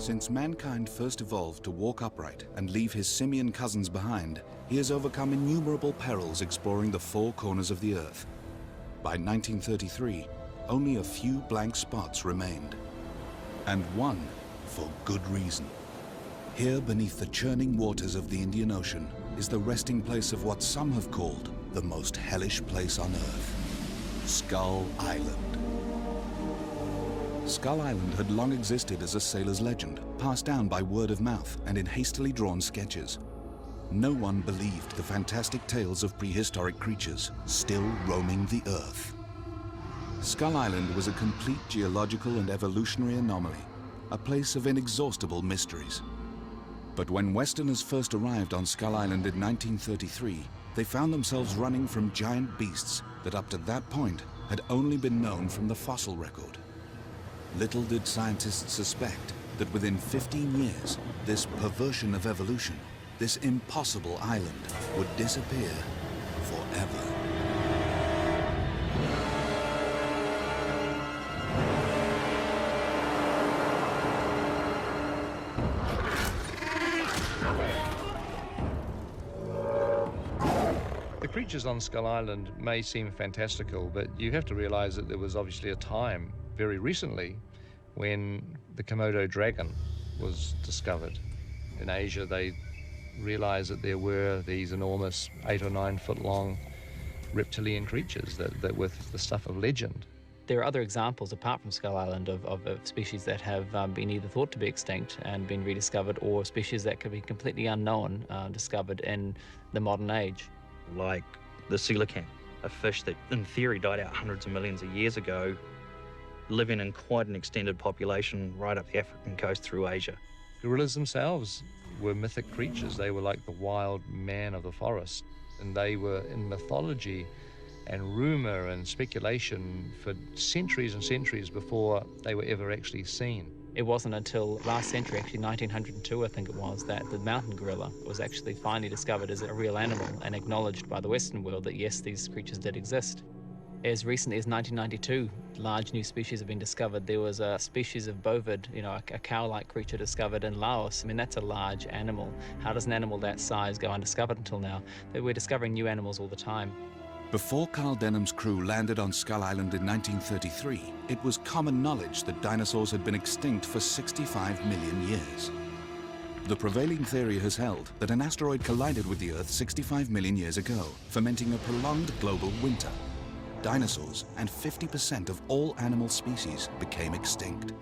Since mankind first evolved to walk upright and leave his simian cousins behind, he has overcome innumerable perils exploring the four corners of the Earth. By 1933, only a few blank spots remained. And one for good reason. Here beneath the churning waters of the Indian Ocean is the resting place of what some have called the most hellish place on Earth, Skull Island. Skull Island had long existed as a sailor's legend, passed down by word of mouth and in hastily drawn sketches. No one believed the fantastic tales of prehistoric creatures still roaming the Earth. Skull Island was a complete geological and evolutionary anomaly, a place of inexhaustible mysteries. But when Westerners first arrived on Skull Island in 1933, they found themselves running from giant beasts that up to that point had only been known from the fossil record. Little did scientists suspect that within 15 years, this perversion of evolution, this impossible island, would disappear forever. The creatures on Skull Island may seem fantastical, but you have to realize that there was obviously a time very recently when the Komodo dragon was discovered. In Asia, they realized that there were these enormous 8 or 9 foot long reptilian creatures that were the stuff of legend. There are other examples apart from Skull Island of species that have been either thought to be extinct and been rediscovered, or species that could be completely unknown, discovered in the modern age. Like the coelacanth, a fish that in theory died out hundreds of millions of years ago, living in quite an extended population right up the African coast through Asia. Gorillas themselves were mythic creatures. They were like the wild man of the forest, and they were in mythology and rumor and speculation for centuries and centuries before they were ever actually seen. It wasn't until last century, actually 1902 I think it was, that the mountain gorilla was actually finally discovered as a real animal and acknowledged by the Western world that yes, these creatures did exist. As recently as 1992, large new species have been discovered. There was a species of bovid, a cow-like creature discovered in Laos. I mean, that's a large animal. How does an animal that size go undiscovered until now? We're discovering new animals all the time. Before Carl Denham's crew landed on Skull Island in 1933, it was common knowledge that dinosaurs had been extinct for 65 million years. The prevailing theory has held that an asteroid collided with the Earth 65 million years ago, fomenting a prolonged global winter. Dinosaurs and 50% of all animal species became extinct.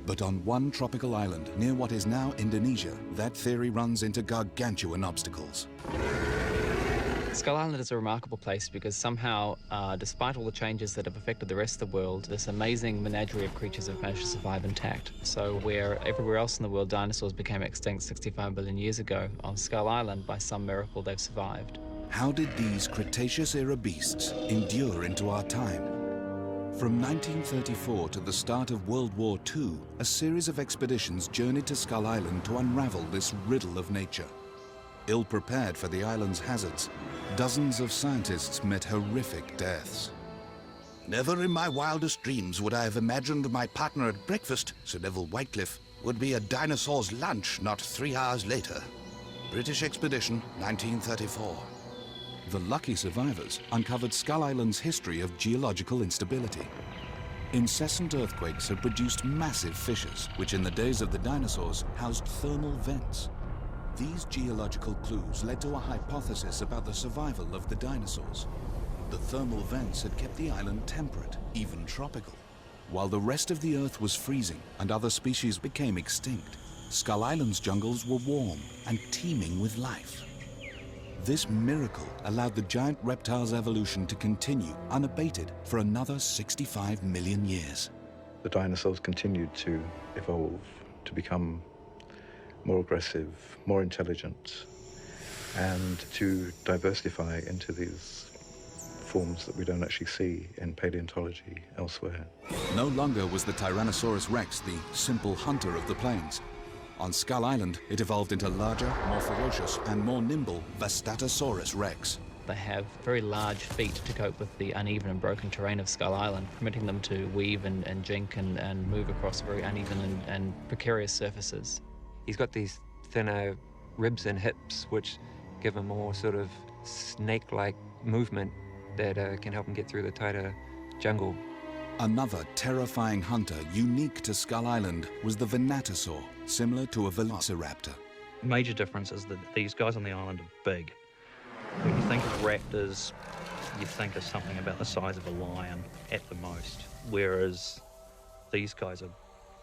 But on one tropical island near what is now Indonesia, that theory runs into gargantuan obstacles. Skull Island is a remarkable place because somehow, despite all the changes that have affected the rest of the world, this amazing menagerie of creatures have managed to survive intact. So where everywhere else in the world dinosaurs became extinct 65 billion years ago, on Skull Island, by some miracle, they've survived. How did these Cretaceous-era beasts endure into our time? From 1934 to the start of World War II, a series of expeditions journeyed to Skull Island to unravel this riddle of nature. Ill-prepared for the island's hazards, dozens of scientists met horrific deaths. Never in my wildest dreams would I have imagined my partner at breakfast, Sir Neville Whitecliffe, would be a dinosaur's lunch not 3 hours later. British Expedition, 1934. The lucky survivors uncovered Skull Island's history of geological instability. Incessant earthquakes had produced massive fissures, which in the days of the dinosaurs housed thermal vents. These geological clues led to a hypothesis about the survival of the dinosaurs. The thermal vents had kept the island temperate, even tropical. While the rest of the Earth was freezing and other species became extinct, Skull Island's jungles were warm and teeming with life. This miracle allowed the giant reptile's evolution to continue unabated for another 65 million years. The dinosaurs continued to evolve, to become more aggressive, more intelligent, and to diversify into these forms that we don't actually see in paleontology elsewhere. No longer was the Tyrannosaurus rex the simple hunter of the plains. On Skull Island, it evolved into larger, more ferocious, and more nimble Vastatosaurus rex. they have very large feet to cope with the uneven and broken terrain of Skull Island, permitting them to weave and jink and move across very uneven and precarious surfaces. He's got these thinner ribs and hips, which give him more sort of snake-like movement that can help him get through the tighter jungle. Another terrifying hunter unique to Skull Island was the Venatosaur, similar to a velociraptor. Major difference is that these guys on the island are big. When you think of raptors, you think of something about the size of a lion at the most, whereas these guys are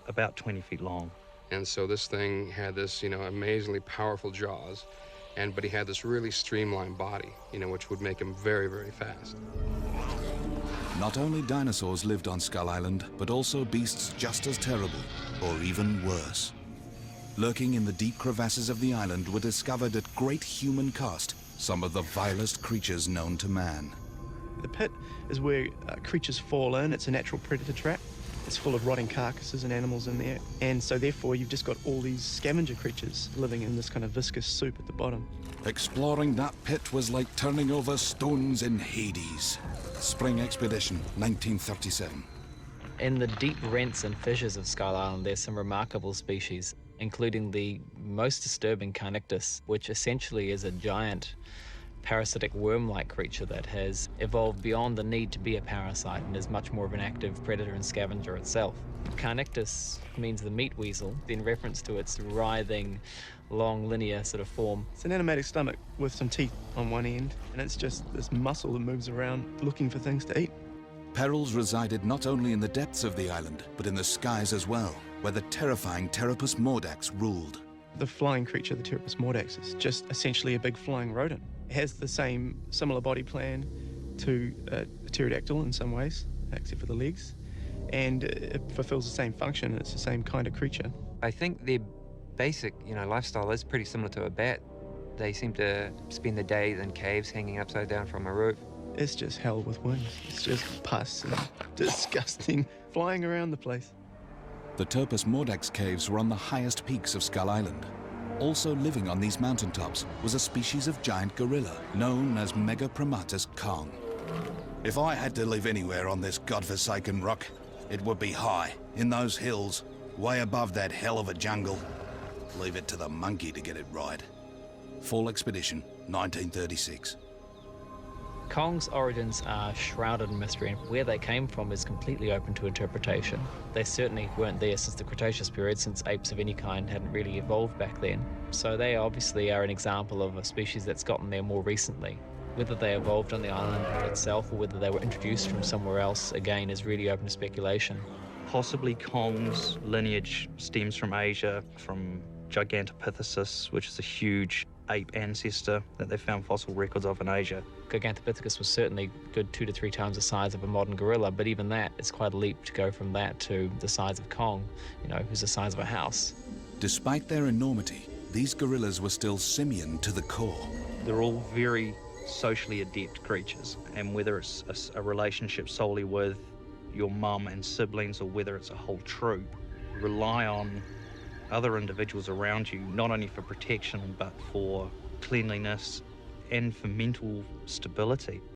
about 20 feet long. And so this thing had this, amazingly powerful jaws, but he had this really streamlined body, which would make him very, very fast. Not only dinosaurs lived on Skull Island, but also beasts just as terrible, or even worse. Lurking in the deep crevasses of the island were discovered at great human cost some of the vilest creatures known to man. The pit is where creatures fall in. It's a natural predator trap. It's full of rotting carcasses and animals in there. And so therefore you've just got all these scavenger creatures living in this kind of viscous soup at the bottom. Exploring that pit was like turning over stones in Hades. Spring Expedition, 1937. In the deep rents and fissures of Skull Island, there's some remarkable species, including the most disturbing Carnictus, which essentially is a giant parasitic worm-like creature that has evolved beyond the need to be a parasite and is much more of an active predator and scavenger itself. Carnictus means the meat weasel, in reference to its writhing, long, linear sort of form. It's an animatic stomach with some teeth on one end, and it's just this muscle that moves around looking for things to eat. Perils resided not only in the depths of the island, but in the skies as well, where the terrifying Pteropus mordax ruled. The flying creature, the Pteropus mordax, is just essentially a big flying rodent. It has the similar body plan to a pterodactyl in some ways, except for the legs, and it fulfills the same function. It's the same kind of creature. I think their basic, lifestyle is pretty similar to a bat. They seem to spend the day in caves hanging upside down from a roof. It's just hell with wings. It's just pus and disgusting, flying around the place. The Pteropus mordax caves were on the highest peaks of Skull Island. Also living on these mountaintops was a species of giant gorilla known as Megapromatus Kong. If I had to live anywhere on this godforsaken rock, it would be high, in those hills, way above that hell of a jungle. Leave it to the monkey to get it right. Fall Expedition, 1936. Kong's origins are shrouded in mystery, and where they came from is completely open to interpretation. They certainly weren't there since the Cretaceous period, since apes of any kind hadn't really evolved back then. So they obviously are an example of a species that's gotten there more recently. Whether they evolved on the island itself or whether they were introduced from somewhere else, again, is really open to speculation. Possibly Kong's lineage stems from Asia, from Gigantopithecus, which is a huge ape ancestor that they found fossil records of in Asia. Gigantopithecus was certainly a good 2 to 3 times the size of a modern gorilla, but even that, it's quite a leap to go from that to the size of Kong, who's the size of a house. Despite their enormity, these gorillas were still simian to the core. They're all very socially adept creatures, and whether it's a relationship solely with your mum and siblings or whether it's a whole troop, rely on other individuals around you, not only for protection but for cleanliness and for mental stability.